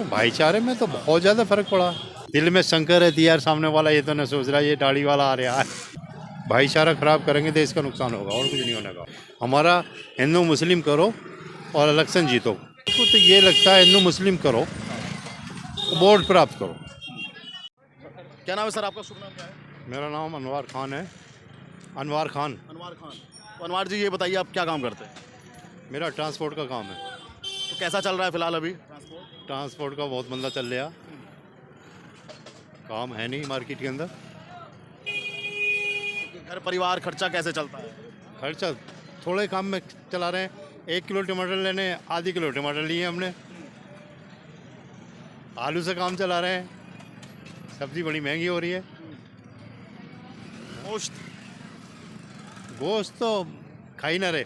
भाईचारे में तो बहुत ज़्यादा फर्क पड़ा। दिल में शंकर है यार, सामने वाला ये तो न सोच रहा है ये दाढ़ी वाला आ रहा है। भाईचारा खराब करेंगे देश का नुकसान होगा और कुछ नहीं होने का। हमारा हिंदू मुस्लिम करो और इलेक्शन जीतो। तो ये लगता है हिंदू मुस्लिम करो, वोट प्राप्त करो। क्या नाम है सर आपका? शुभ नाम क्या है? मेरा नाम अनवार खान है। अनवार खान। अनवार खान। तो अनवार जी ये बताइए आप क्या काम करते हैं? मेरा ट्रांसपोर्ट का काम है। तो कैसा चल रहा है फिलहाल अभी ट्रांसपोर्ट? ट्रांसपोर्ट का बहुत मंदा चल रहा, काम है नहीं मार्केट के अंदर। घर परिवार खर्चा कैसे चलता है? खर्चा थोड़े काम में चला रहे हैं। 1 किलो टमाटर लेने आधी किलो टमाटर लिए हमने, आलू से काम चला रहे हैं। सब्जी बड़ी महंगी हो रही है। गोश्त गोश्त तो खा ही ना रहे,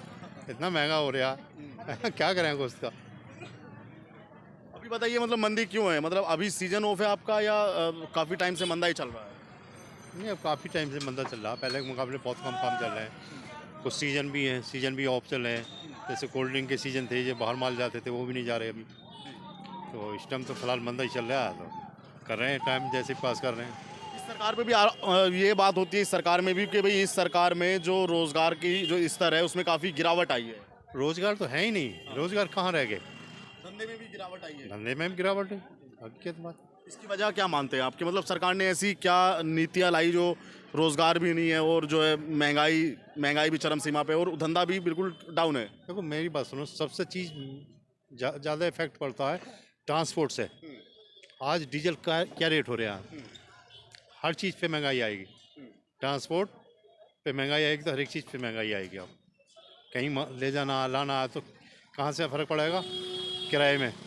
इतना महंगा हो रहा क्या करें गोश्त का। अभी बताइए मतलब मंदी क्यों है? मतलब अभी सीजन ऑफ है आपका या काफ़ी टाइम से मंदा ही चल रहा है? नहीं, अब काफ़ी टाइम से मंदा चल रहा है। पहले के मुकाबले बहुत कम काम चल रहे हैं। कुछ सीजन भी है, सीजन भी ऑफ चल रहे हैं। जैसे कोल्ड ड्रिंक के सीजन थे, जो बाहर माल जाते थे वो भी नहीं जा रहे अभी। तो इस टाइम तो फिलहाल मंदा ही चल रहा है, तो कर रहे हैं टाइम जैसे पास कर रहे हैं। इस सरकार पे भी ये बात होती है इस सरकार में भी कि भाई इस सरकार में जो रोजगार की जो स्तर है उसमें काफ़ी गिरावट आई है। रोजगार तो है ही नहीं, रोजगार कहाँ रह गए। धंधे में भी गिरावट आई है। धंधे में भी गिरावट है, हकीकत बात। इसकी वजह क्या मानते हैं आपके? मतलब सरकार ने ऐसी क्या नीतियाँ लाई जो रोजगार भी नहीं है और जो है महंगाई भी चरम सीमा पे और धंधा भी बिल्कुल डाउन है? देखो मेरी बात सुनो, सबसे चीज़ ज़्यादा इफेक्ट पड़ता है ट्रांसपोर्ट से। आज डीजल का क्या रेट हो रहा है, हर चीज़ पे महंगाई आएगी। ट्रांसपोर्ट पे महंगाई आएगी तो हर एक चीज़ पे महंगाई आएगी। अब कहीं ले जाना लाना तो कहाँ से फ़र्क पड़ेगा किराए में। आपको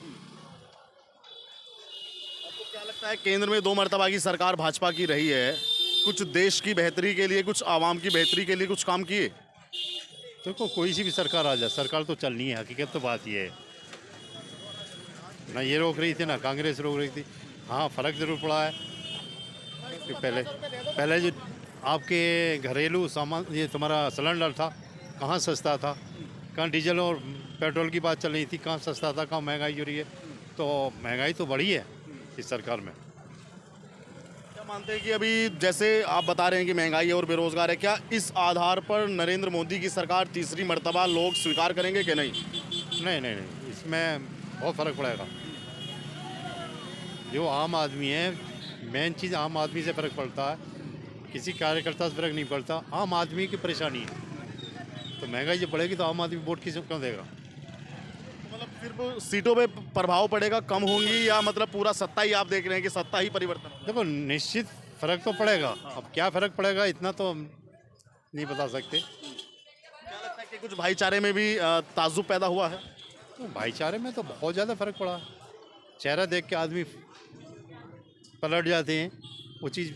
क्या लगता है केंद्र में 2 मर्तबा की सरकार भाजपा की रही है, कुछ देश की बेहतरी के लिए, कुछ आवाम की बेहतरी के लिए कुछ काम किए? देखो कोई सी भी सरकार आ जाए, सरकार तो चलनी है, हकीकत तो बात ये है। ना ये रोक रही थी ना कांग्रेस रोक रही थी। हाँ फ़र्क ज़रूर पड़ा है कि पहले जो आपके घरेलू सामान ये तुम्हारा सिलेंडर था कहाँ सस्ता था, कहाँ डीजल और पेट्रोल की बात चल रही थी, कहाँ सस्ता था, कहाँ महंगाई हो रही है। तो महंगाई तो बढ़ी है इस सरकार में। क्या मानते हैं कि अभी जैसे आप बता रहे हैं कि महंगाई है और बेरोजगार है, क्या इस आधार पर नरेंद्र मोदी की सरकार तीसरी मर्तबा लोग स्वीकार करेंगे कि नहीं? नहीं नहीं नहीं, इसमें बहुत फ़र्क पड़ेगा। जो आम आदमी है, मेन चीज़ आम आदमी से फ़र्क पड़ता है, किसी कार्यकर्ता से फ़र्क नहीं पड़ता। आम आदमी की परेशानी है, तो महंगाई जब बढ़ेगी तो आम आदमी वोट किस क्यों देगा। मतलब सिर्फ सीटों पे प्रभाव पड़ेगा, कम होंगी, या मतलब पूरा सत्ता ही आप देख रहे हैं कि सत्ता ही परिवर्तन होगा? देखो निश्चित फ़र्क तो पड़ेगा, अब क्या फ़र्क पड़ेगा इतना तो हम नहीं बता सकते। क्या लगता है कि कुछ भाईचारे में भी ताज्जुब पैदा हुआ है? तो भाईचारे में तो बहुत ज़्यादा फ़र्क पड़ा। चेहरा देख के आदमी पलट जाते हैं। वो चीज़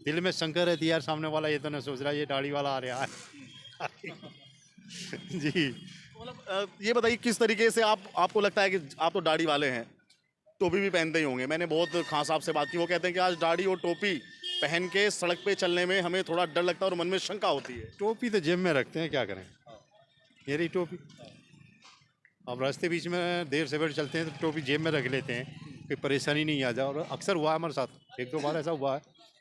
दिल में शंकर है यार, सामने वाला ये तो न सोच रहा है ये दाढ़ी वाला आ रहा है जी। मतलब ये बताइए किस तरीके से आपको लगता है कि आप तो दाढ़ी वाले हैं, टोपी भी पहनते ही होंगे। मैंने बहुत खान साहब से बात की, वो कहते हैं कि आज दाढ़ी और टोपी पहन के सड़क पे चलने में हमें थोड़ा डर लगता है और मन में शंका होती है। टोपी तो जेब में रखते हैं, क्या करें। ये रही टोपी। अब रास्ते बीच में देर से बेर चलते हैं तो टोपी जेब में रख लेते हैं, कोई परेशानी नहीं आ जाए। और अक्सर हुआ है हमारे साथ, 1-2 बार ऐसा हुआ है।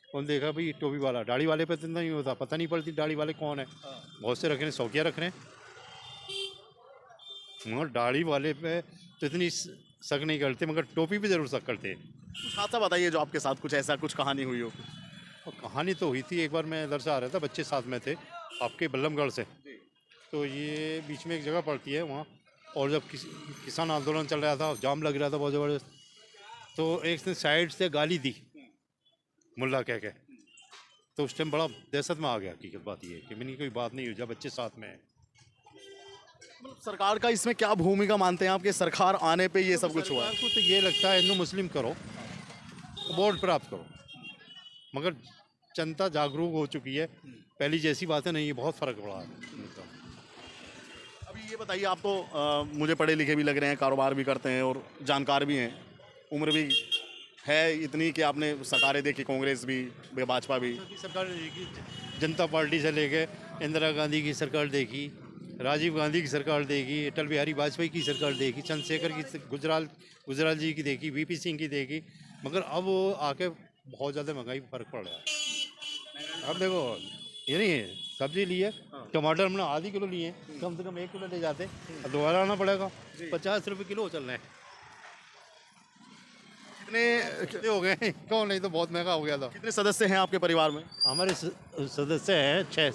उन्होंने देखा भाई टोपी वाला, दाढ़ी वाले पे तो नहीं होता, पता नहीं पड़ती दाढ़ी वाले कौन है। बहुत से रख रहे हैं, शौकिया रख रहे हैं, मगर दाढ़ी वाले पे तो इतनी शक नहीं करते, मगर टोपी पे ज़रूर शक करते हैं। कुछ हादसा बताइए जो आपके साथ कुछ ऐसा कुछ कहानी हुई हो। और कहानी तो हुई थी, एक बार मैं इधर से आ रहा था, बच्चे साथ में थे आपके बल्लमगढ़ से। तो ये बीच में एक जगह पड़ती है वहाँ, और जब किसान आंदोलन चल रहा था, जाम लग रहा था बहुत ज़बरदस्त, तो एक ने साइड से गाली दी मुल्ला कह के। तो उस टाइम बड़ा दहशत में आ गया। हकीकत बात ये है कि मैंने कोई बात नहीं हुई जब बच्चे साथ में हैं। मतलब सरकार का इसमें क्या भूमिका मानते हैं आपके? सरकार आने पे ये सब कुछ हुआ है? सरकार को तो ये लगता है हिंदू मुस्लिम करो, वोट प्राप्त करो, मगर जनता जागरूक हो चुकी है, पहली जैसी बातें नहीं है, बहुत फ़र्क पड़ा है। अभी ये बताइए, आप तो मुझे पढ़े लिखे भी लग रहे हैं, कारोबार भी करते हैं और जानकार भी हैं, उम्र भी है इतनी कि आपने सरकारें देखी, कांग्रेस भी, भाजपा भी। सरकार देखी, जनता पार्टी से लेके इंदिरा गांधी की सरकार देखी, राजीव गांधी की सरकार देगी, अटल बिहारी वाजपेयी की सरकार देगी, चंद्रशेखर की, गुजराल जी की देगी, वीपी सिंह की देगी, मगर अब वो आके बहुत ज़्यादा महंगाई पर फर्क पड़ रहा है। अब देखो, ये नहीं है, सब्जी लिए, टमाटर हमने आधी किलो लिए, कम से कम 1 किलो ले जाते, अब दोबारा आना पड़ेगा, 50 रुपये किलो चल रहे हैं। कितने हो गए क्यों, नहीं तो बहुत महंगा हो गया था। कितने सदस्य हैं आपके परिवार में? हमारे सदस्य हैं 6।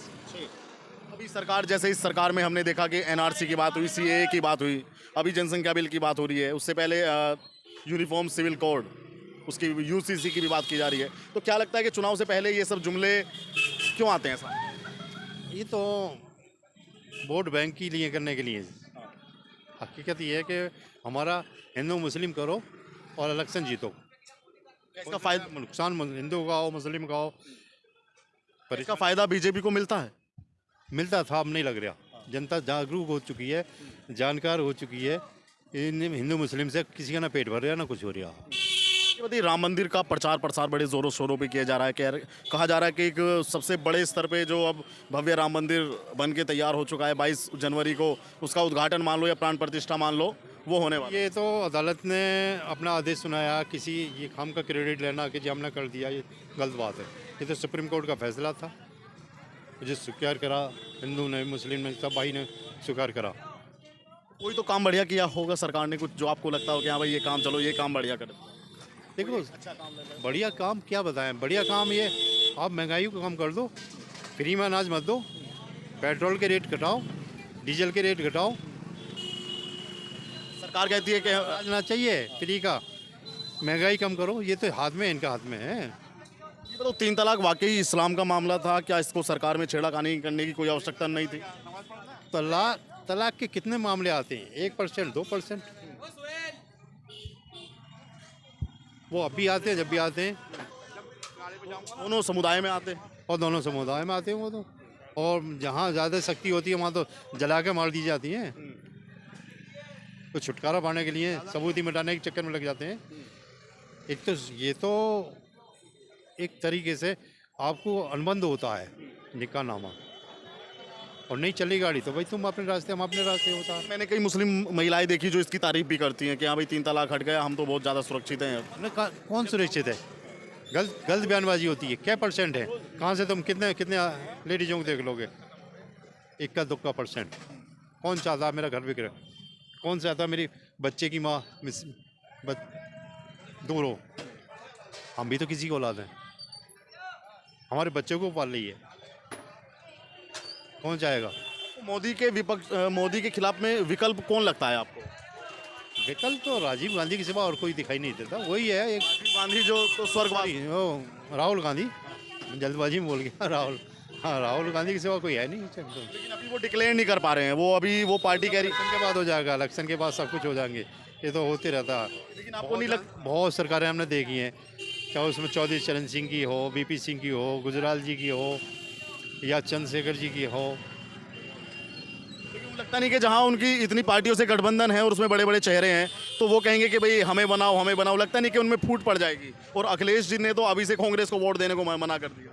अभी सरकार, जैसे इस सरकार में हमने देखा कि एनआरसी की बात हुई, सीएए की बात हुई, अभी जनसंख्या बिल की बात हो रही है, उससे पहले यूनिफॉर्म सिविल कोड, उसकी यूसीसी की भी बात की जा रही है। तो क्या लगता है कि चुनाव से पहले ये सब जुमले क्यों आते हैं साहब? ये तो वोट बैंक के लिए करने के लिए, हकीकत ये है कि हमारा हिंदू मुस्लिम करो और इलेक्शन जीतो। इसका फायदा, नुकसान हिंदू का हो, मुस्लिम का हो, पर इसका फायदा बीजेपी को मिलता है? मिलता था, अब नहीं लग रहा। जनता जागरूक हो चुकी है, जानकार हो चुकी है, इन हिंदू मुस्लिम से किसी का ना पेट भर रहा ना कुछ हो रहा। ये बताइए, राम मंदिर का प्रचार प्रसार बड़े जोरों शोरों पे किया जा रहा है। कहा जा रहा है कि एक सबसे बड़े स्तर पे जो अब भव्य राम मंदिर बन के तैयार हो चुका है, 22 जनवरी को उसका उद्घाटन मान लो या प्राण प्रतिष्ठा मान लो, वो होने वाला है। ये तो अदालत ने अपना आदेश सुनाया, किसी ये काम का क्रेडिट लेना कि जी हमने कर दिया, ये गलत बात है। ये तो सुप्रीम कोर्ट का फैसला था, जो स्वीकार करा, हिंदू ने, मुस्लिम ने, सब भाई ने स्वीकार करा। कोई तो काम बढ़िया किया होगा सरकार ने, कुछ जो आपको लगता हो कि हाँ भाई ये काम, चलो ये काम बढ़िया कर। देखो, बढ़िया काम क्या बताएं, बढ़िया काम ये, आप महंगाई को कम कर दो, फ्री में अनाज मत दो, पेट्रोल के रेट घटाओ, डीजल के रेट घटाओ। सरकार कहती है कि अनाज ना चाहिए फ्री का, महंगाई कम करो, ये तो हाथ में, इनका हाथ में है। ये बताओ, 3 तलाक वाकई इस्लाम का मामला था क्या? इसको सरकार में छेड़खानी करने की कोई आवश्यकता नहीं थी? तलाक के कितने मामले आते हैं? 1%, 2%, वो अब भी आते हैं, जब भी आते हैं, दोनों समुदाय में आते हैं। और दोनों समुदाय में आते हैं वो तो। और जहाँ ज़्यादा शक्ति होती है वहाँ तो जला के मार दी जाती हैं, तो छुटकारा पाने के लिए सबूती मिटाने के चक्कर में लग जाते हैं। एक तो ये तो एक तरीके से आपको अनुबंध होता है, निकाह नामा, और नहीं चली गाड़ी तो भाई तुम अपने रास्ते, हम अपने रास्ते होता है। मैंने कई मुस्लिम महिलाएं देखी जो इसकी तारीफ भी करती हैं कि हाँ भाई 3 तलाक हट गया, हम तो बहुत ज़्यादा सुरक्षित हैं। कौन सुरक्षित है? गलत बयानबाजी होती है। क्या % है? कहाँ से तुम कितने लेडीजों को देख लोगे? 1-2%। कौन चाहता मेरा घर बिगड़े? कौन चाहता मेरी बच्चे की माँ दूर हो? हम भी तो किसी को औलाद हैं, हमारे बच्चों को पाल रही है, कौन चाहेगा? मोदी के खिलाफ में विकल्प कौन लगता है आपको? विकल्प तो राजीव गांधी के सिवा और कोई दिखाई नहीं देता, वही है एक राजीव गांधी जो तो स्वर्गवासी। राहुल गांधी, जल्दबाजी में बोल गया, राहुल गांधी के सिवा कोई है नहीं। लेकिन अभी वो डिक्लेयर नहीं कर पा रहे हैं, वो पार्टी कह रही। इलेक्शन के बाद हो जाएगा, इलेक्शन के बाद सब कुछ हो जाएंगे, ये तो होते रहता है। लेकिन आपको नहीं लगता? बहुत सरकारें हमने देखी हैं, चाहे उसमें चौधरी चरण सिंह की हो, वीपी सिंह की हो, गुजराल जी की हो, या चंद्रशेखर जी की हो। लगता नहीं कि जहां उनकी इतनी पार्टियों से गठबंधन है और उसमें बड़े बड़े चेहरे हैं, तो वो कहेंगे कि भाई हमें बनाओ, हमें बनाओ। लगता नहीं कि उनमें फूट पड़ जाएगी? और अखिलेश जी ने तो अभी से कांग्रेस को वोट देने को मना कर दिया।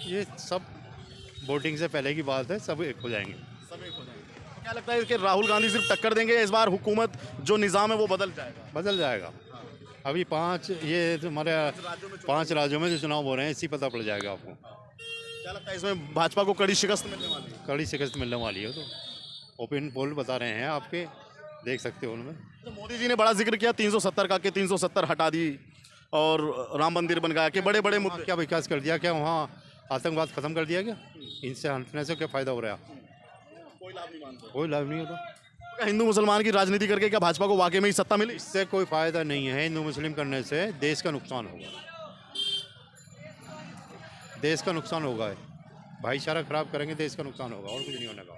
ये सब वोटिंग से पहले की बात है, सब एक हो जाएंगे। सब एक हो जाएंगे। क्या लगता है कि राहुल गांधी सिर्फ टक्कर देंगे, इस बार हुकूमत जो निज़ाम है वो बदल जाएगा? अभी 5 हमारे 5 राज्यों में जो चुनाव हो रहे हैं, इसी पता पड़ जाएगा आपको। क्या लगता है इसमें भाजपा को कड़ी शिकस्त मिलने वाली है? कड़ी शिकस्त मिलने वाली है, तो ओपन पोल बता रहे हैं, आपके देख सकते हो उनमें। तो मोदी जी ने बड़ा जिक्र किया 370 का, कि 370 हटा दी और राम मंदिर बन गया, कि बड़े बड़े मुद्दे। क्या विकास कर दिया? क्या वहाँ आतंकवाद खत्म कर दिया? क्या इनसे हटने से क्या फ़ायदा हो रहा है? कोई लाभ नहीं मानते? कोई लाभ नहीं होता। क्या हिंदू मुसलमान की राजनीति करके क्या भाजपा को वाकई में ही सत्ता मिली? इससे कोई फ़ायदा नहीं है। हिंदू मुस्लिम करने से देश का नुकसान होगा, देश का नुकसान होगा। भाईचारा खराब करेंगे, देश का नुकसान होगा, और कुछ नहीं होने का।